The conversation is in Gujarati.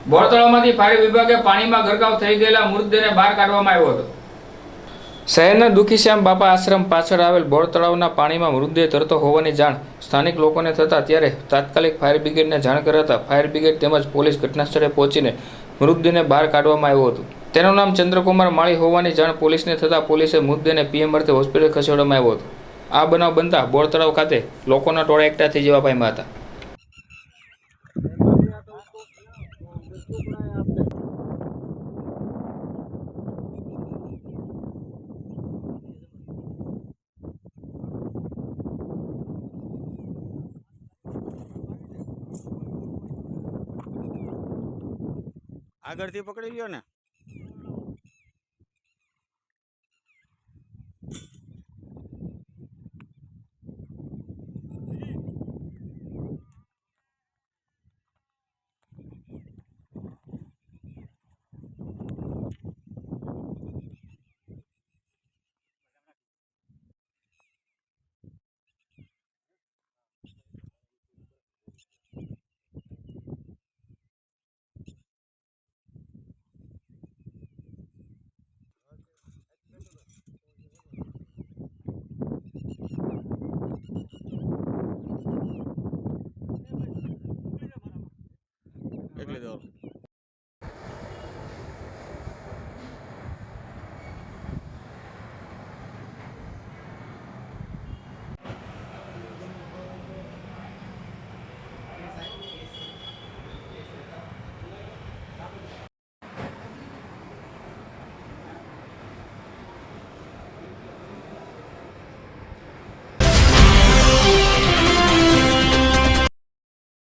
બોરતળાવમાંથી ફાયર વિભાગે પાણીમાં ગરકાવ થઈ ગયેલા મૃતદેહને બહાર કાઢવામાં આવ્યો હતો। શહેરના દુખીશ્યામ બાપા આશ્રમ પાછળ આવેલ બોર તળાવના પાણીમાં મૃતદેહ તરતો હોવાની જાણ સ્થાનિક લોકોને થતાં ત્યારે તાત્કાલિક ફાયર બ્રિગેડને જાણ કરાતા ફાયર બ્રિગેડ તેમજ પોલીસ ઘટનાસ્થળે પહોંચીને મૃતદેહને બહાર કાઢવામાં આવ્યો હતો। તેનું નામ ચંદ્રકુમાર માળી હોવાની જાણ પોલીસને થતાં પોલીસે મૃતદેહને પીએમ અર્થે હોસ્પિટલ ખસેડવામાં આવ્યો હતો। આ બનાવ બનતા બોર તળાવ ખાતે લોકોના ટોળા એકઠા થઈ જવા પામ્યા હતા। આગળથી પકડી લ્યો ને। એકલી દો।